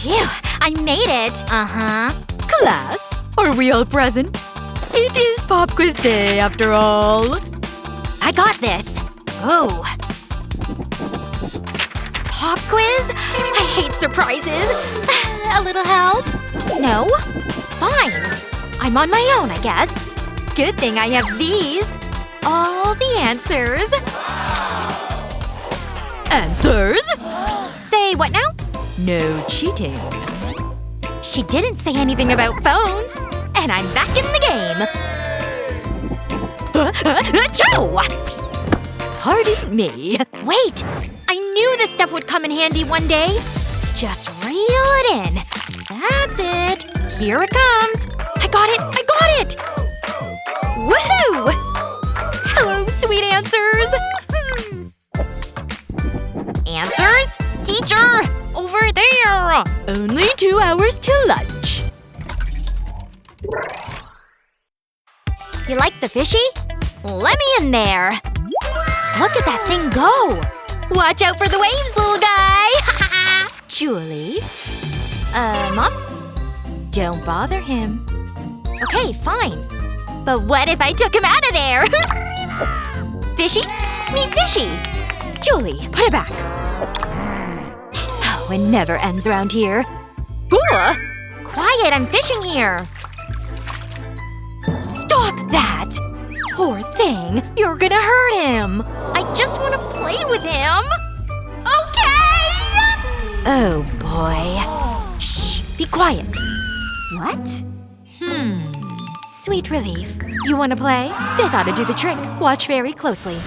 Phew, I made it. Class, are we all present? It is pop quiz day after all. I got this. Oh. Pop quiz? I hate surprises. A little help? No? Fine. I'm on my own, I guess. Good thing I have these. All the answers. Answers? Say what now? No cheating. She didn't say anything about phones. And I'm back in the game. Joe! Pardon me. Wait! I knew this stuff would come in handy one day. Just reel it in. That's it. Here it comes. I got it! I got it! Woohoo! Hello, sweet answers! Answers? Teacher! Over there! Only 2 hours till lunch. You like the fishy? Let me in there. Look at that thing go. Watch out for the waves, little guy. Julie? Mom? Don't bother him. Okay, fine. But what if I took him out of there? Fishy? Meet Fishy. Julie, put it back. Oh, it never ends around here. Ooh. Quiet, I'm fishing here. Stop that! Poor thing, you're gonna hurt him. I just want to play with him. Okay! Oh, boy. Shh, be quiet. What? Sweet relief. You wanna play? This ought to do the trick. Watch very closely.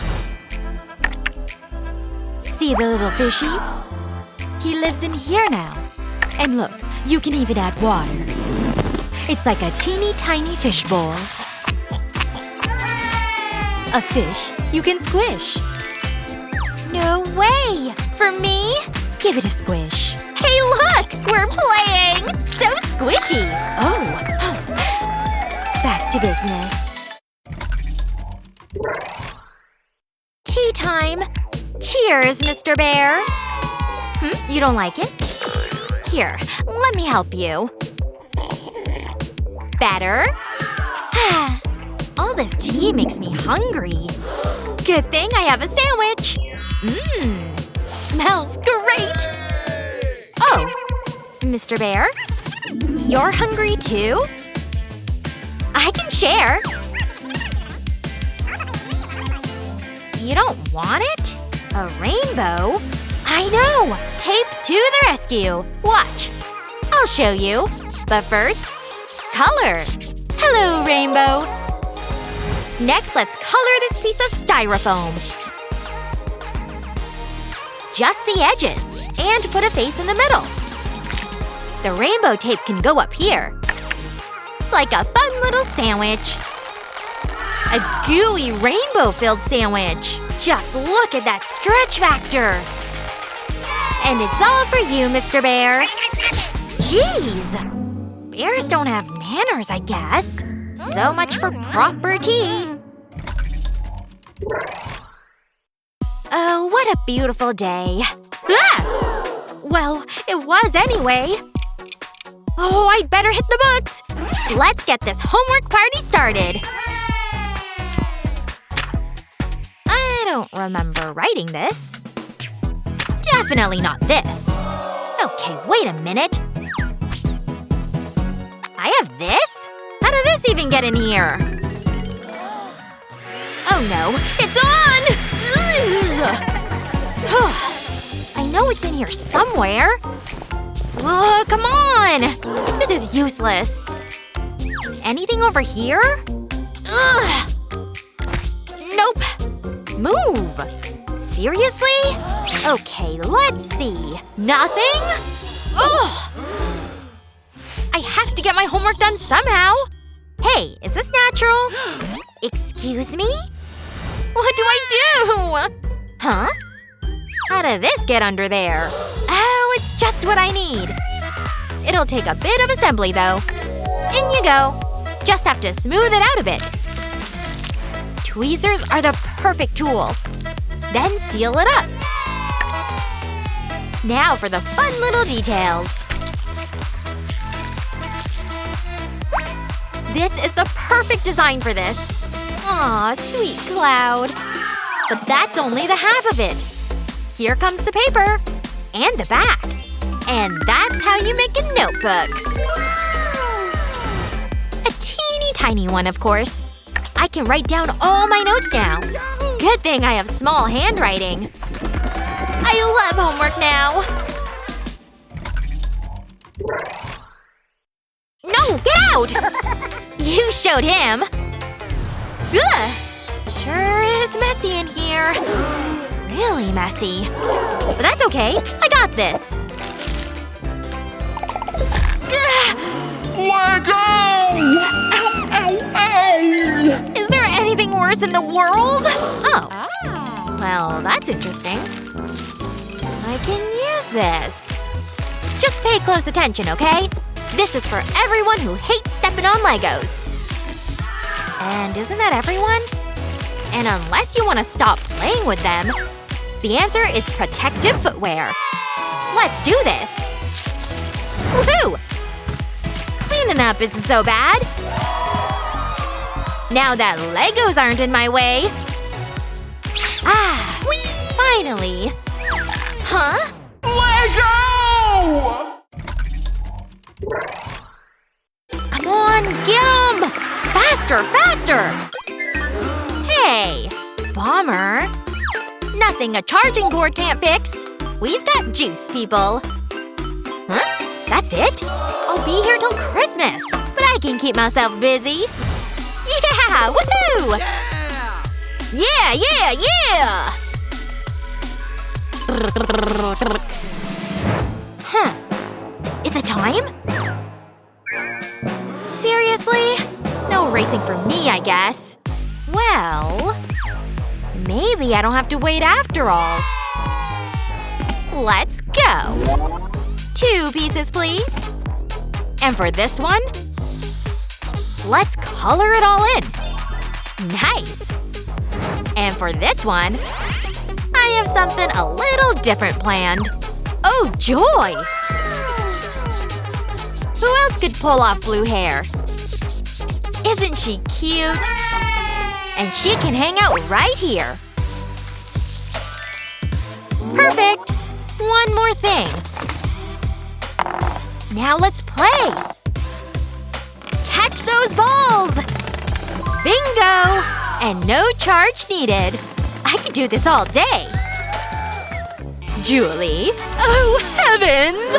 See the little fishy? He lives in here now. And look, you can even add water. It's like a teeny tiny fish bowl. A fish you can squish. No way! For me? Give it a squish. Hey, look! We're playing! So squishy! Oh. Back to business. Tea time! Cheers, Mr. Bear! You don't like it? Here, let me help you. Better? All this tea makes me hungry. Good thing I have a sandwich. Smells great! Oh, Mr. Bear? You're hungry too? I can share. You don't want it? A rainbow? I know! Tape to the rescue. Watch. I'll show you. But first, color. Hello, rainbow. Next, let's color this piece of styrofoam. Just the edges. And put a face in the middle. The rainbow tape can go up here. Like a fun little sandwich. A gooey rainbow-filled sandwich. Just look at that stretch factor. And it's all for you, Mr. Bear. Jeez. Bears don't have manners, I guess. So much for proper tea. Oh, what a beautiful day. Ah! Well, it was anyway. Oh, I'd better hit the books. Let's get this homework party started. I don't remember writing this. Definitely not this. Okay, wait a minute. I have this? How did this even get in here? Oh no, it's on! I know it's in here somewhere. Oh, come on! This is useless. Anything over here? Ugh! Nope. Move! Seriously? Okay, let's see. Nothing? Ugh! I have to get my homework done somehow. Hey, is this natural? Excuse me? What do I do? Huh? How did this get under there? Oh, it's just what I need. It'll take a bit of assembly, though. In you go. Just have to smooth it out a bit. Tweezers are the perfect tool. Then seal it up. Now for the fun little details. This is the perfect design for this. Aw, sweet cloud. But that's only the half of it. Here comes the paper. And the back. And that's how you make a notebook. A teeny tiny one, of course. I can write down all my notes now. Good thing I have small handwriting. I love homework now. No, get out! You showed him. Ugh. Sure is messy in here. Really messy. But that's okay. I got this. Let go! Ow, ow, ow! Is there anything worse in the world? Oh. Well, that's interesting. I can use this. Just pay close attention, okay? This is for everyone who hates stepping on Legos. And isn't that everyone? And unless you want to stop playing with them, the answer is protective footwear. Let's do this! Woohoo! Cleaning up isn't so bad. Now that Legos aren't in my way. Ah, finally. Huh? Let go! Come on, get 'em! Faster, faster! Hey, Bomber. Nothing a charging cord can't fix. We've got juice, people. Huh? That's it? I'll be here till Christmas. But I can keep myself busy. Yeah! Woohoo! Yeah, yeah, yeah! Huh. Is it time? Seriously? No racing for me, I guess. Well… maybe I don't have to wait after all. Let's go. 2 pieces, please. And for this one, let's color it all in. Nice. And for this one, I have something a little different planned. Oh, joy! Who else could pull off blue hair? Isn't she cute? And she can hang out right here. Perfect! One more thing. Now let's play! Catch those balls! Bingo! And no charge needed. I could do this all day. Julie? Oh, heavens!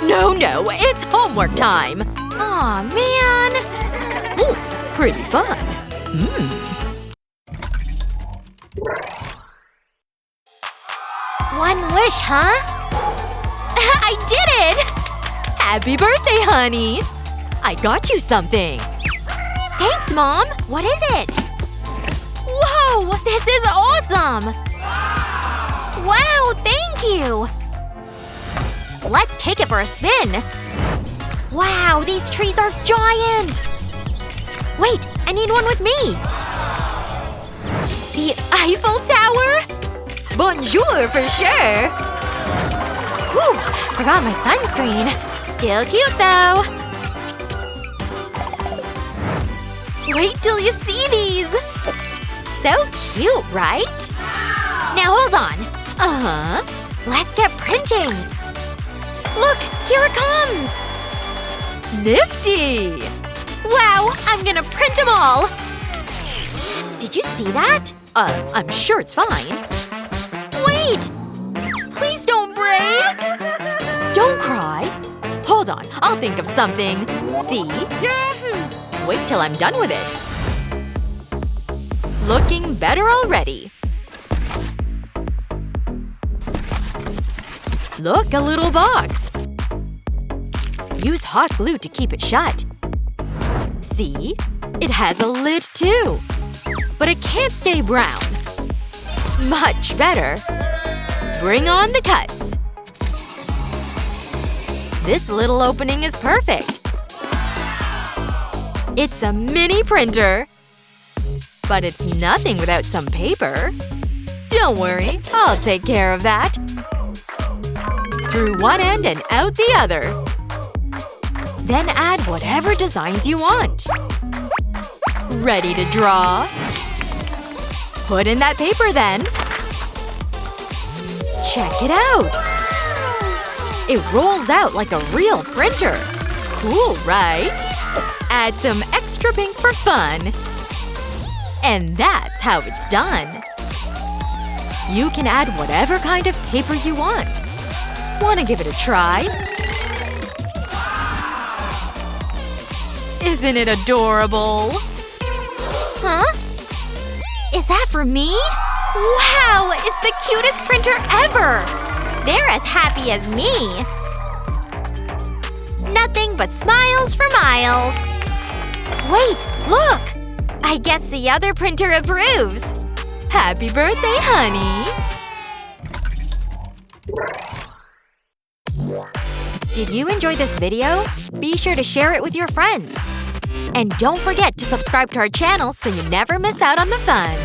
No, it's homework time. Aw, man. Ooh, pretty fun. One wish, huh? I did it! Happy birthday, honey! I got you something. Thanks, Mom. What is it? Whoa! This is awesome! Wow, thank you! Let's take it for a spin. Wow, these trees are giant! Wait, I need one with me! The Eiffel Tower? Bonjour for sure! Whew, forgot my sunscreen. Still cute though. Wait till you see these! So cute, right? Now hold on. Let's get printing! Look, here it comes! Nifty! Wow, I'm gonna print them all! Did you see that? I'm sure it's fine. Wait! Please don't break! Don't cry! Hold on, I'll think of something. See? Wait till I'm done with it. Looking better already. Look, a little box. Use hot glue to keep it shut. See? It has a lid too. But it can't stay brown. Much better. Bring on the cuts. This little opening is perfect. It's a mini printer. But it's nothing without some paper. Don't worry, I'll take care of that. Through one end and out the other. Then add whatever designs you want. Ready to draw? Put in that paper then. Check it out! It rolls out like a real printer. Cool, right? Add some extra pink for fun. And that's how it's done. You can add whatever kind of paper you want. Wanna give it a try? Isn't it adorable? Huh? Is that for me? Wow! It's the cutest printer ever! They're as happy as me! Nothing but smiles for miles! Wait, look! I guess the other printer approves! Happy birthday, honey! Did you enjoy this video? Be sure to share it with your friends! And don't forget to subscribe to our channel so you never miss out on the fun!